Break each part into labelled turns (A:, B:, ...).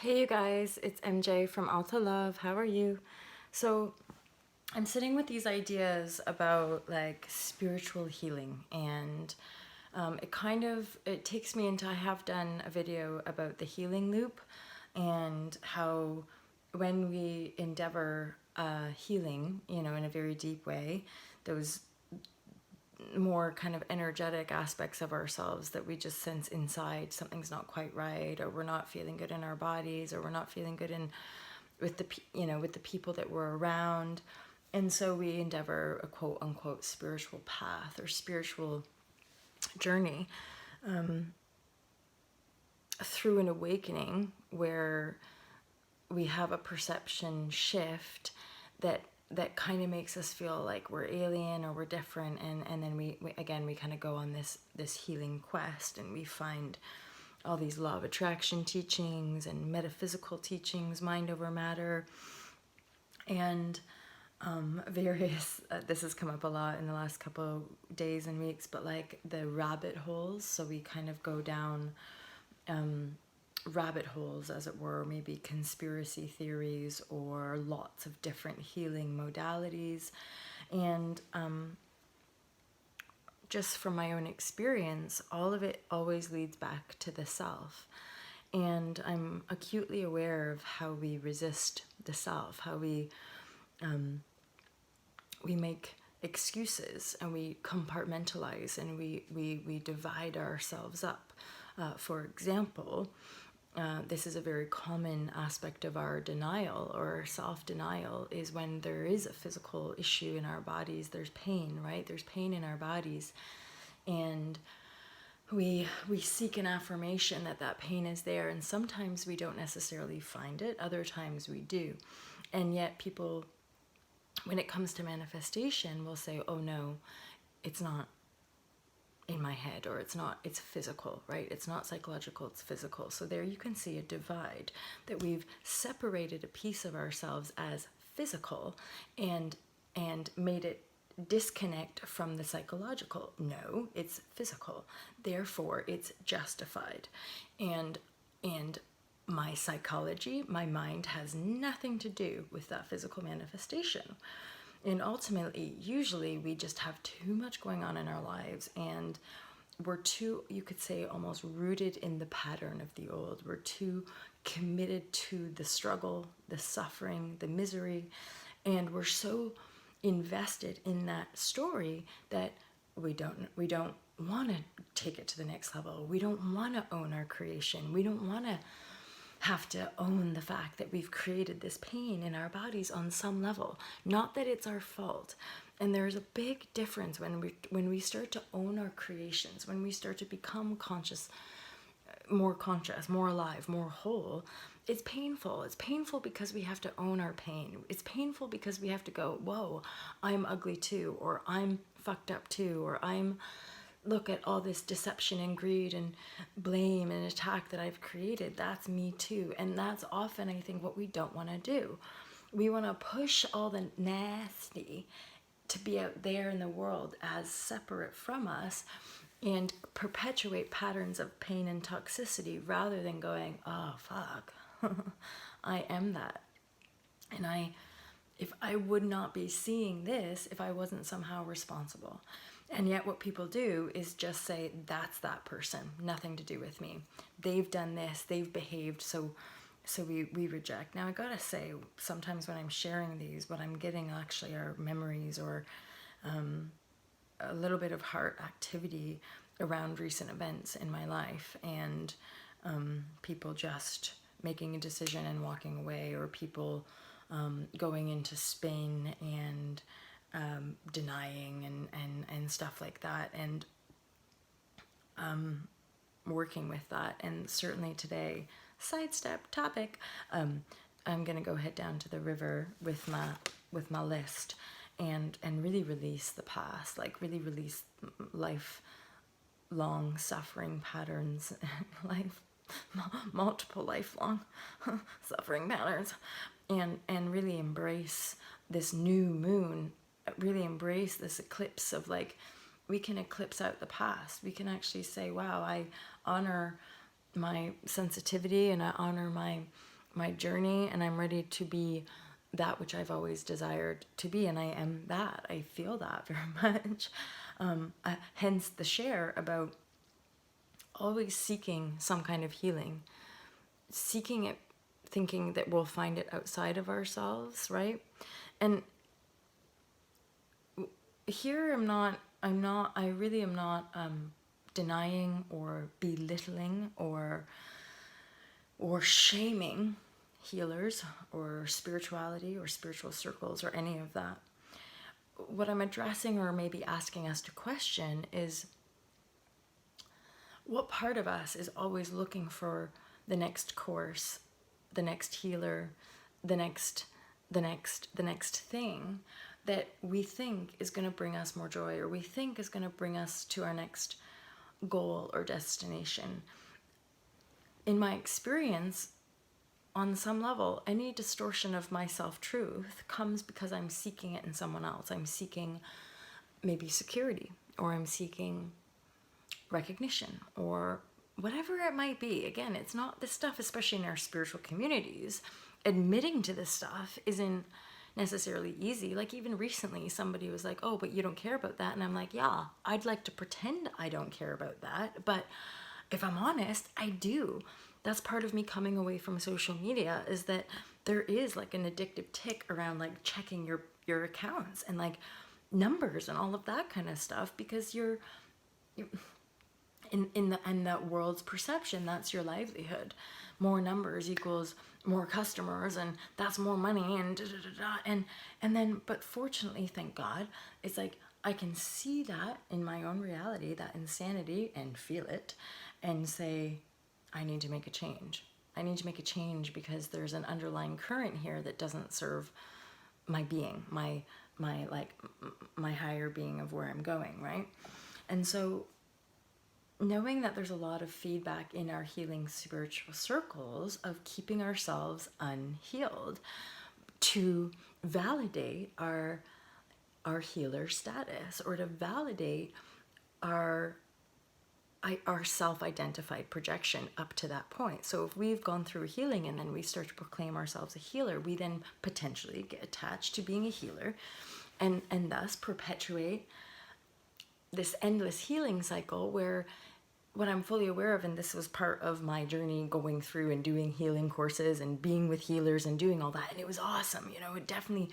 A: Hey you guys, it's MJ from Alta Love. How are you? So I'm sitting with these ideas about like spiritual healing, and it takes me into, I have done a video about the healing loop and how when we endeavor healing, in a very deep way, those more kind of energetic aspects of ourselves that we just sense inside something's not quite right, or we're not feeling good in our bodies, or we're not feeling good in with the people that we're around. And so we endeavor a quote unquote spiritual path or spiritual journey through an awakening where we have a perception shift that kind of makes us feel like we're alien or we're different, and then we kind of go on this healing quest, and we find all these law of attraction teachings and metaphysical teachings, mind over matter, and various this has come up a lot in the last couple of days and weeks, but like the rabbit holes. So we kind of go down rabbit holes, as it were, maybe conspiracy theories or lots of different healing modalities. And just from my own experience, all of it always leads back to the self. And I'm acutely aware of how we resist the self, how we make excuses, and we compartmentalize, and we divide ourselves up. For example, this is a very common aspect of our denial or self-denial, is when there is a physical issue in our bodies, there's pain, right? There's pain in our bodies, and we seek an affirmation that that pain is there, and sometimes we don't necessarily find it, other times we do. And yet people, when it comes to manifestation, will say, oh no, it's not in my head, or it's physical, right? It's not psychological, it's physical. So there you can see a divide, that we've separated a piece of ourselves as physical and made it disconnect from the psychological. No, it's physical, therefore it's justified. And my psychology, my mind, has nothing to do with that physical manifestation. And ultimately, usually we just have too much going on in our lives, and we're too, you could say, almost rooted in the pattern of the old. We're too committed to the struggle, the suffering, the misery, and we're so invested in that story that we don't want to take it to the next level. We don't want to own our creation. We don't want to have to own the fact that we've created this pain in our bodies on some level. Not that it's our fault. And there's a big difference when we start to own our creations, when we start to become conscious, more alive, more whole. It's painful. It's painful because we have to own our pain. It's painful because we have to go, whoa, I'm ugly too, or I'm fucked up too, or look at all this deception and greed and blame and attack that I've created. That's me too. And that's often, I think, what we don't want to do. We want to push all the nasty to be out there in the world as separate from us, and perpetuate patterns of pain and toxicity, rather than going, oh fuck, I am that. And if I would not be seeing this if I wasn't somehow responsible. And yet what people do is just say, that's that person, nothing to do with me. They've done this, they've behaved, so we reject. Now I gotta say, sometimes when I'm sharing these, what I'm getting actually are memories, or a little bit of heart activity around recent events in my life, and people just making a decision and walking away, or people going into Spain and denying and stuff like that, and working with that. And certainly today, sidestep topic, I'm gonna go head down to the river with my list, and really release the past, like really release lifelong suffering patterns, multiple lifelong suffering patterns, and really embrace this new moon, really embrace this eclipse of, like, we can eclipse out the past. We can actually say, wow, I honor my sensitivity, and I honor my journey, and I'm ready to be that which I've always desired to be, and I am that. I feel that very much. Hence the share about always seeking some kind of healing, seeking it, thinking that we'll find it outside of ourselves, right? And here I really am not denying or belittling or shaming healers or spirituality or spiritual circles or any of that. What I'm addressing, or maybe asking us to question, is what part of us is always looking for the next course, the next healer, the next thing that we think is going to bring us more joy, or we think is going to bring us to our next goal or destination. In my experience, on some level, any distortion of my self-truth comes because I'm seeking it in someone else. I'm seeking maybe security, or I'm seeking recognition, or whatever it might be. Again, it's not this stuff, especially in our spiritual communities. Admitting to this stuff isn't necessarily easy. Like, even recently, somebody was like, oh, but you don't care about that. And I'm like, yeah, I'd like to pretend I don't care about that. But if I'm honest, I do. That's part of me coming away from social media, is that there is like an addictive tick around like checking your accounts and like numbers and all of that kind of stuff, because you're in the world's perception, that's your livelihood. More numbers equals more customers, and that's more money, and da, da, da, da. And then, but fortunately, thank God, it's like I can see that in my own reality, that insanity, and feel it, and say, I need to make a change. I need to make a change because there's an underlying current here that doesn't serve my being, my higher being of where I'm going, right? And so knowing that there's a lot of feedback in our healing spiritual circles of keeping ourselves unhealed to validate our healer status, or to validate our self-identified projection up to that point. So if we've gone through healing and then we start to proclaim ourselves a healer, we then potentially get attached to being a healer, and thus perpetuate this endless healing cycle, where what I'm fully aware of, and this was part of my journey going through and doing healing courses and being with healers and doing all that, and it was awesome, it definitely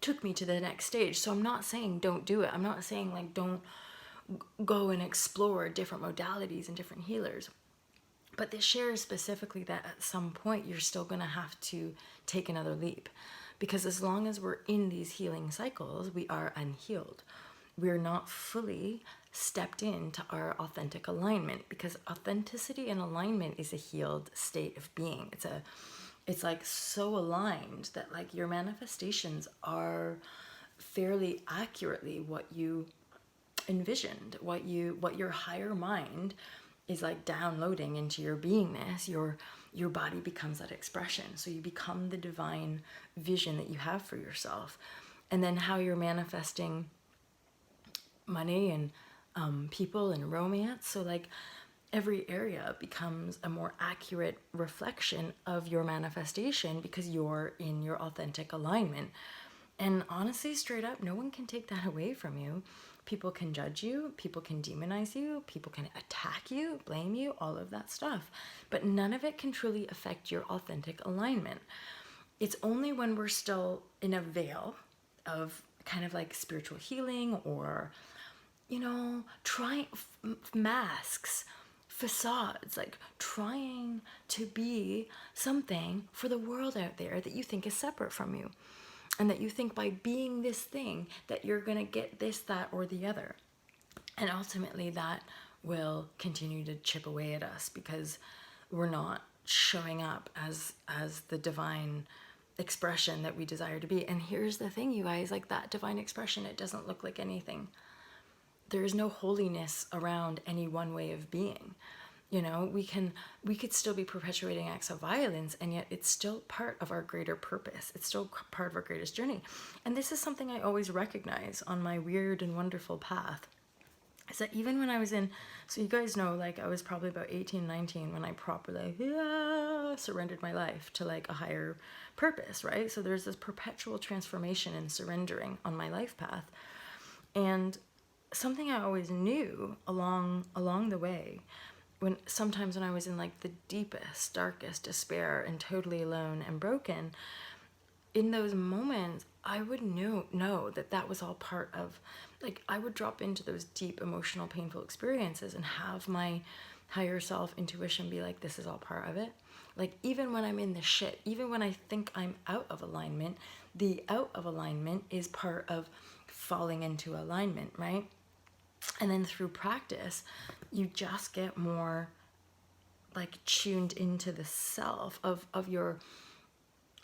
A: took me to the next stage. So I'm not saying don't do it. I'm not saying like don't go and explore different modalities and different healers. But this shares specifically that at some point you're still going to have to take another leap, because as long as we're in these healing cycles, we are unhealed. We're not fully stepped into our authentic alignment, because authenticity and alignment is a healed state of being. It's like so aligned that like your manifestations are fairly accurately what you envisioned, what your higher mind is like downloading into your beingness. Your body becomes that expression. So you become the divine vision that you have for yourself. And then how you're manifesting money and people and romance. So like every area becomes a more accurate reflection of your manifestation, because you're in your authentic alignment. And honestly, straight up, no one can take that away from you. People can judge you, people can demonize you, people can attack you, blame you, all of that stuff. But none of it can truly affect your authentic alignment. It's only when we're still in a veil of kind of like spiritual healing, or, trying masks, facades, like trying to be something for the world out there that you think is separate from you. And that you think by being this thing that you're going to get this, that, or the other. And ultimately that will continue to chip away at us, because we're not showing up as the divine expression that we desire to be. And here's the thing, you guys, like that divine expression, it doesn't look like anything. There is no holiness around any one way of being. We could still be perpetuating acts of violence, and yet it's still part of our greater purpose. It's still part of our greatest journey. And this is something I always recognize on my weird and wonderful path. is that even when I was in, so you guys know, like I was probably about 18, 19 when I properly surrendered my life to like a higher purpose, right? So there's this perpetual transformation and surrendering on my life path. And something I always knew along the way, when sometimes when I was in like the deepest, darkest despair and totally alone and broken, in those moments I would know that that was all part of, like, I would drop into those deep emotional painful experiences and have my higher self intuition be like, this is all part of it. Like, even when I'm in the shit, even when I think I'm out of alignment, the out of alignment is part of falling into alignment, right? And then through practice you just get more like tuned into the self of your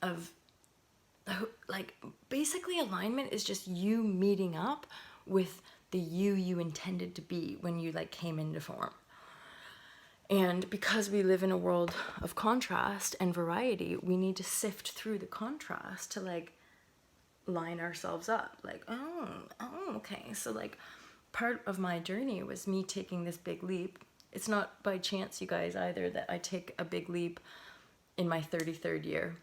A: of like, basically alignment is just you meeting up with the you intended to be when you like came into form. And because we live in a world of contrast and variety, we need to sift through the contrast to like line ourselves up. Like, oh, okay. So like part of my journey was me taking this big leap. It's not by chance, you guys, either, that I take a big leap in my 33rd year.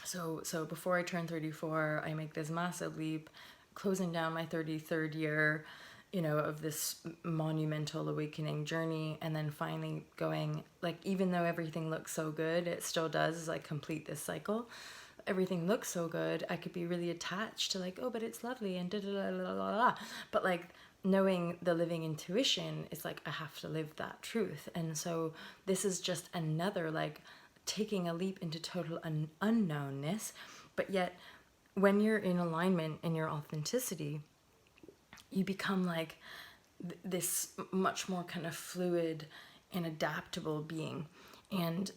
A: So before I turn 34, I make this massive leap, closing down my 33rd year, you know, of this monumental awakening journey, and then finally going, like, even though everything looks so good, it still does, like, complete this cycle. Everything looks so good, I could be really attached to like, oh, but it's lovely and da da da da da da. But like, knowing the living intuition, it's like I have to live that truth. And so this is just another like taking a leap into total unknownness. But yet when you're in alignment in your authenticity, you become like this much more kind of fluid and adaptable being. And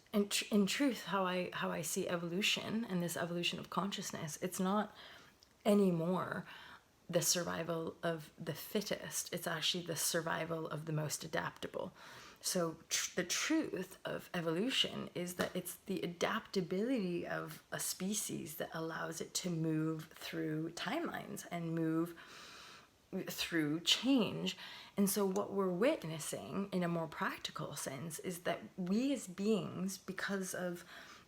A: in truth, how I see evolution and this evolution of consciousness, it's not anymore the survival of the fittest. It's actually the survival of the most adaptable. So the truth of evolution is that it's the adaptability of a species that allows it to move through timelines and move through change. And so what we're witnessing in a more practical sense is that we as beings, because of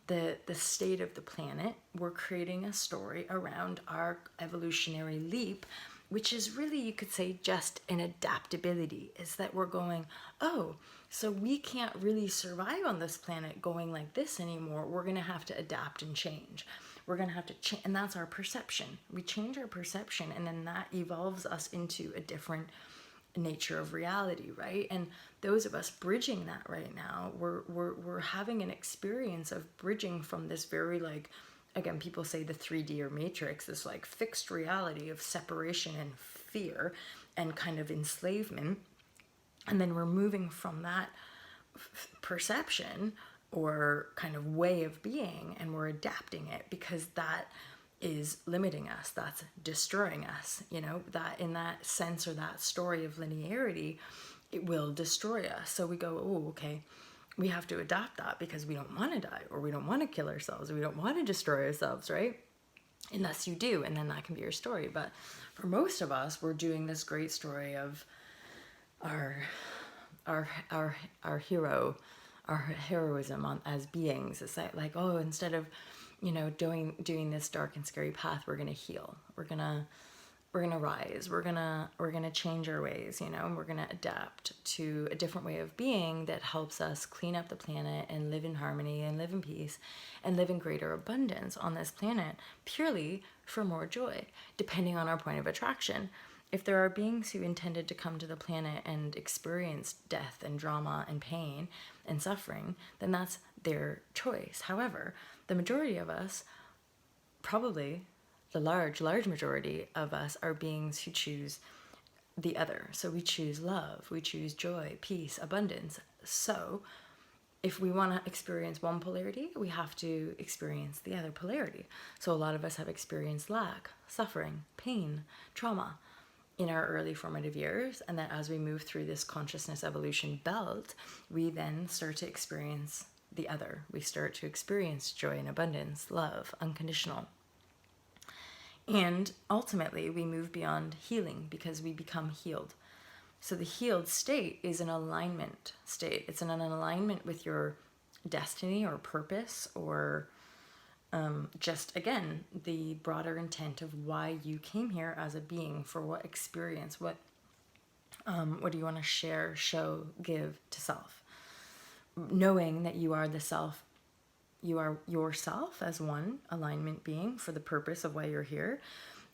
A: the state of the planet, we're creating a story around our evolutionary leap, which is really, you could say, just an adaptability. Is that we're going, oh, so we can't really survive on this planet going like this anymore. We're going to have to adapt and change. We're going to have to change. And that's our perception. We change our perception, and then that evolves us into a different nature of reality, right? And those of us bridging that right now, we're having an experience of bridging from this very, like, again, people say the 3D or matrix, this like fixed reality of separation and fear and kind of enslavement. And then we're moving from that perception or kind of way of being, and we're adapting it, because that is limiting us, that's destroying us, you know, that in that sense, or that story of linearity, it will destroy us. So we go, oh, okay, we have to adapt that because we don't want to die, or we don't want to kill ourselves, or we don't want to destroy ourselves, right? Unless you do, and then that can be your story. But for most of us, we're doing this great story of our hero, our heroism as beings. It's like, oh, instead of, you know, doing this dark and scary path, we're gonna heal. We're gonna rise. We're gonna change our ways. You know, and we're gonna adapt to a different way of being that helps us clean up the planet and live in harmony and live in peace and live in greater abundance on this planet, purely for more joy, depending on our point of attraction. If there are beings who intended to come to the planet and experience death and drama and pain and suffering, then that's their choice. However, the majority of us, probably the large majority of us, are beings who choose the other. So we choose love, we choose joy, peace, abundance. So if we want to experience one polarity, we have to experience the other polarity. So a lot of us have experienced lack, suffering, pain, trauma in our early formative years, and that as we move through this consciousness evolution belt, we then start to experience the other. We start to experience joy and abundance, love, unconditional. And ultimately, we move beyond healing because we become healed. So the healed state is an alignment state. It's an alignment with your destiny or purpose, or just, again, the broader intent of why you came here as a being, for what experience, what do you want to share, show, give to self. Knowing that you are the self, you are yourself as one alignment being for the purpose of why you're here.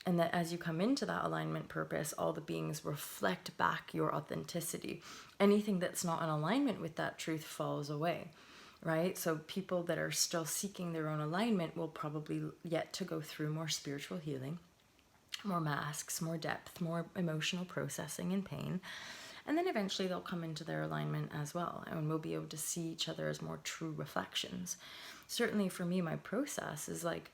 A: And that as you come into that alignment purpose, all the beings reflect back your authenticity. Anything that's not in alignment with that truth falls away, right? So people that are still seeking their own alignment will probably yet to go through more spiritual healing, more masks, more depth, more emotional processing and pain. And then eventually they'll come into their alignment as well, and we'll be able to see each other as more true reflections. Certainly for me, my process is like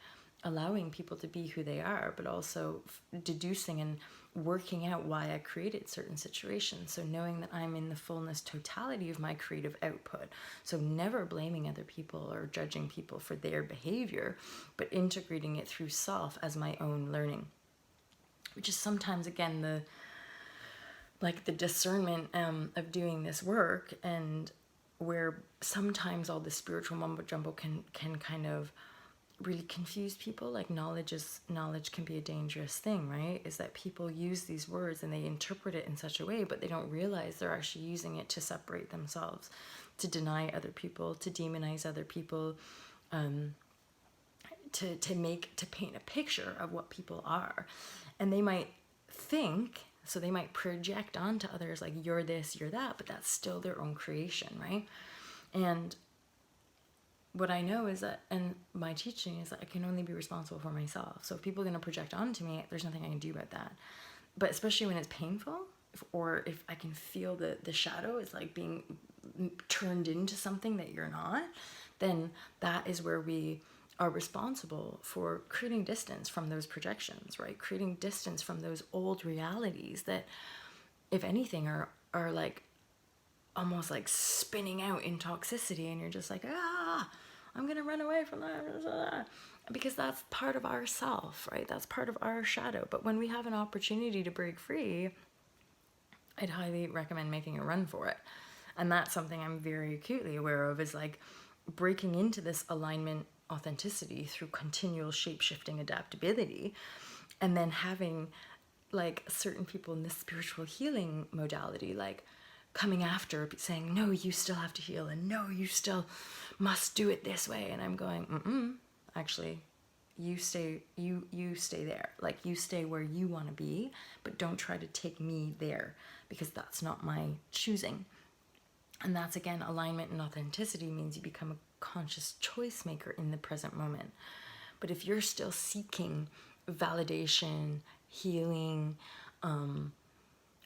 A: allowing people to be who they are, but also deducing and working out why I created certain situations. So knowing that I'm in the fullness, totality of my creative output. So never blaming other people or judging people for their behavior, but integrating it through self as my own learning. Which is sometimes, again, the discernment of doing this work, and where sometimes all the spiritual mumbo jumbo can kind of really confuse people. Like knowledge can be a dangerous thing, right? Is that people use these words and they interpret it in such a way, but they don't realize they're actually using it to separate themselves, to deny other people, to demonize other people, to paint a picture of what people are. And they might think, so they might project onto others like, you're this, you're that, but that's still their own creation, right? And what I know is that, and my teaching is that I can only be responsible for myself. So if people are going to project onto me, there's nothing I can do about that. But especially when it's painful, or if I can feel the shadow is like being turned into something that you're not, then that is where we are responsible for creating distance from those projections, right? Creating distance from those old realities that, if anything, are like almost like spinning out in toxicity, and you're just like, I'm gonna run away from that, because that's part of our self, right? That's part of our shadow. But when we have an opportunity to break free, I'd highly recommend making a run for it. And that's something I'm very acutely aware of, is like breaking into this alignment authenticity through continual shape-shifting adaptability, and then having like certain people in this spiritual healing modality like coming after, saying, no, you still have to heal, and no, you still must do it this way. And I'm going, actually, you stay there. Like, you stay where you want to be, but don't try to take me there, because that's not my choosing. And that's, again, alignment and authenticity means you become a conscious choice maker in the present moment. But if you're still seeking validation, healing,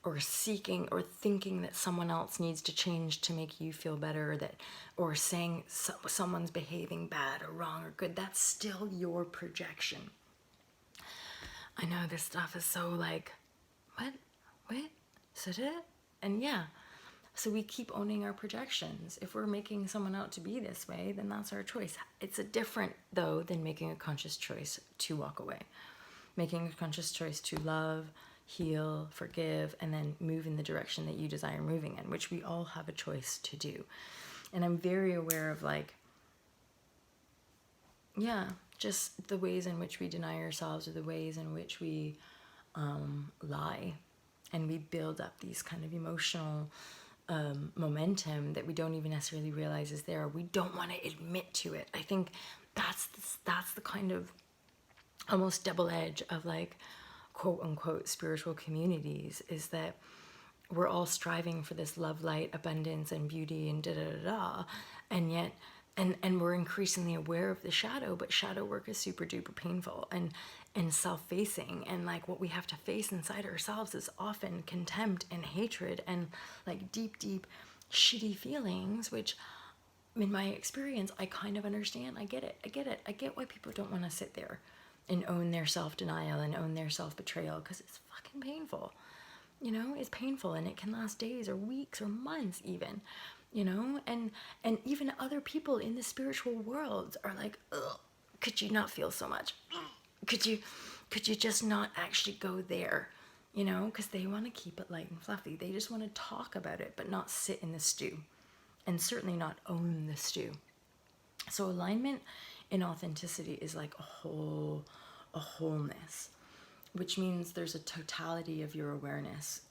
A: or seeking or thinking that someone else needs to change to make you feel better, or saying someone's behaving bad or wrong or good, that's still your projection. I know this stuff is so like, what? Wait, is that it? And yeah, so we keep owning our projections. If we're making someone out to be this way, then that's our choice. It's a different, though, than making a conscious choice to walk away. Making a conscious choice to love, heal, forgive, and then move in the direction that you desire moving in, which we all have a choice to do. And I'm very aware of like, just the ways in which we deny ourselves, or the ways in which we lie, and we build up these kind of emotional momentum that we don't even necessarily realize is there. We don't want to admit to it. I think that's the kind of almost double edge of like quote unquote spiritual communities, is that we're all striving for this love, light, abundance, and beauty, and and yet and we're increasingly aware of the shadow, but shadow work is super duper painful and self-facing, and like what we have to face inside ourselves is often contempt and hatred and like deep shitty feelings, which in my experience I kind of understand. I get it. I get why people don't want to sit there and own their self-denial and own their self-betrayal, because it's fucking painful. You know, it's painful, and it can last days or weeks or months even, you know, and even other people in the spiritual world are like, ugh, could you not feel so much? Could you just not actually go there? you know, because they want to keep it light and fluffy. They just want to talk about it, but not sit in the stew, and certainly not own the stew. So alignment in authenticity is like a wholeness, which means there's a totality of your awareness,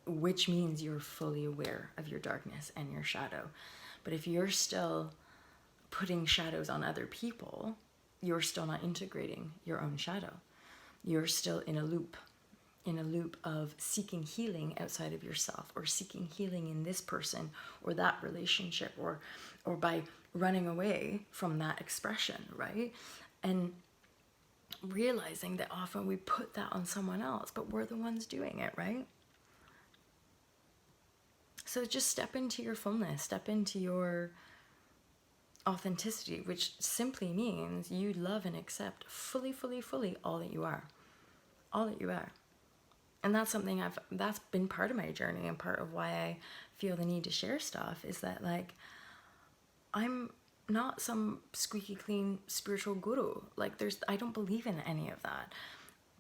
A: which means you're fully aware of your darkness and your shadow. But if you're still putting shadows on other people, you're still not integrating your own shadow. You're still in a loop of seeking healing outside of yourself, or seeking healing in this person or that relationship, or by running away from that expression, right? And realizing that often we put that on someone else, but we're the ones doing it, right? So just step into your fullness, step into your authenticity, which simply means you love and accept fully, fully, fully all that you are. All that you are. And that's something that's been part of my journey, and part of why I feel the need to share stuff is that, like, I'm not some squeaky clean spiritual guru. Like, I don't believe in any of that.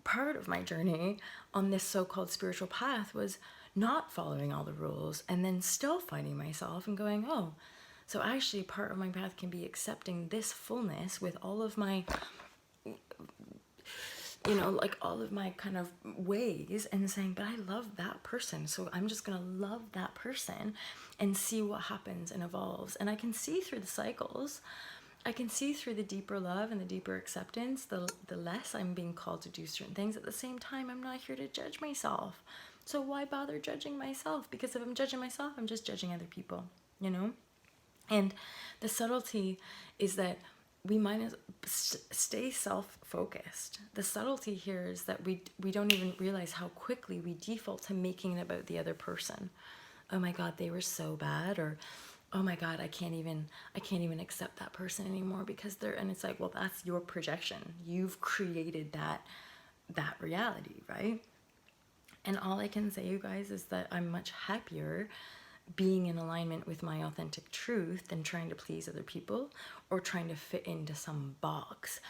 A: Part of my journey on this so-called spiritual path was not following all the rules, and then still finding myself and going, oh, so actually part of my path can be accepting this fullness with all of my, you know, like all of my kind of ways, and saying, but I love that person, so I'm just gonna love that person and see what happens and evolves. And I can see through the cycles. I can see through the deeper love and the deeper acceptance, the less I'm being called to do certain things. At the same time, I'm not here to judge myself. So why bother judging myself? Because if I'm judging myself, I'm just judging other people, you know? And the subtlety is that we might stay self-focused. The subtlety here is that we don't even realize how quickly we default to making it about the other person. Oh my God, they were so bad, or oh my God, I can't even accept that person anymore because they're, and it's like, well, that's your projection. You've created that reality, right? And all I can say, you guys, is that I'm much happier being in alignment with my authentic truth than trying to please other people or trying to fit into some box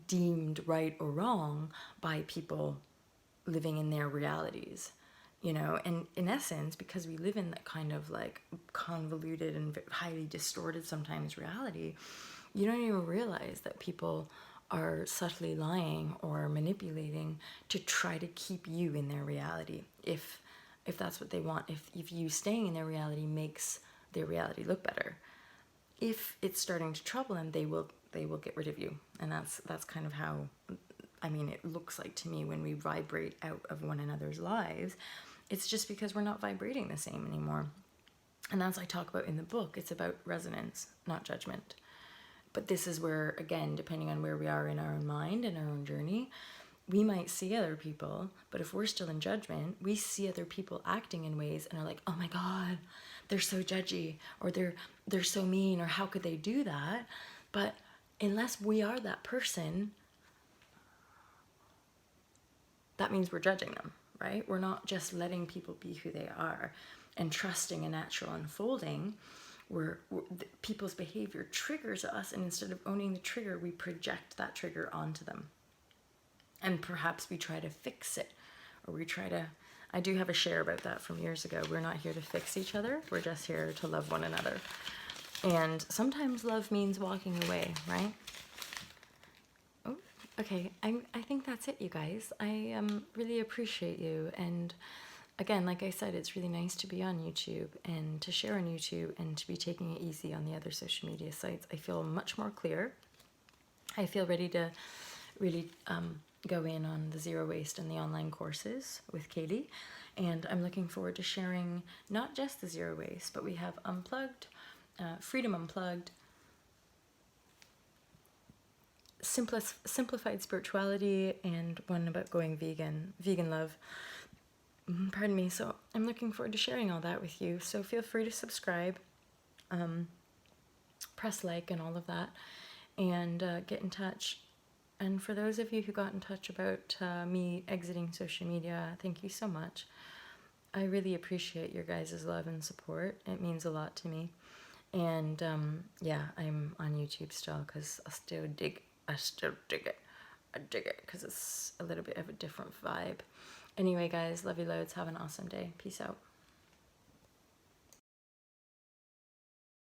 A: deemed right or wrong by people living in their realities, you know. And in essence, because we live in that kind of like convoluted and highly distorted sometimes reality, you don't even realize that people are subtly lying or manipulating to try to keep you in their reality, if that's what they want, if you staying in their reality makes their reality look better. If it's starting to trouble them, they will get rid of you. And that's kind of how, I mean, it looks like to me when we vibrate out of one another's lives. It's just because we're not vibrating the same anymore. And as I talk about in the book, it's about resonance, not judgment. But this is where, again, depending on where we are in our own mind and our own journey, we might see other people, but if we're still in judgment, we see other people acting in ways and are like, oh my God, they're so judgy, or they're so mean, or how could they do that? But unless we are that person, that means we're judging them, right? We're not just letting people be who they are and trusting a natural unfolding. People's behavior triggers us, and instead of owning the trigger, we project that trigger onto them. And perhaps we try to fix it, or I do have a share about that from years ago. We're not here to fix each other. We're just here to love one another. And sometimes love means walking away, right? Oh, okay. I think that's it, you guys. I really appreciate you. And again, like I said, it's really nice to be on YouTube and to share on YouTube and to be taking it easy on the other social media sites. I feel much more clear. I feel ready to really go in on the zero waste and the online courses with Kaylee. And I'm looking forward to sharing not just the zero waste, but we have Unplugged, Freedom Unplugged, Simplified Spirituality, and one about going vegan love. Pardon me. So I'm looking forward to sharing all that with you. So feel free to subscribe, press like and all of that, and get in touch. And for those of you who got in touch about me exiting social media, thank you so much. I really appreciate your guys' love and support. It means a lot to me. And yeah, I'm on YouTube still because I still dig it. I dig it because it's a little bit of a different vibe. Anyway, guys, love you loads. Have an awesome day. Peace out.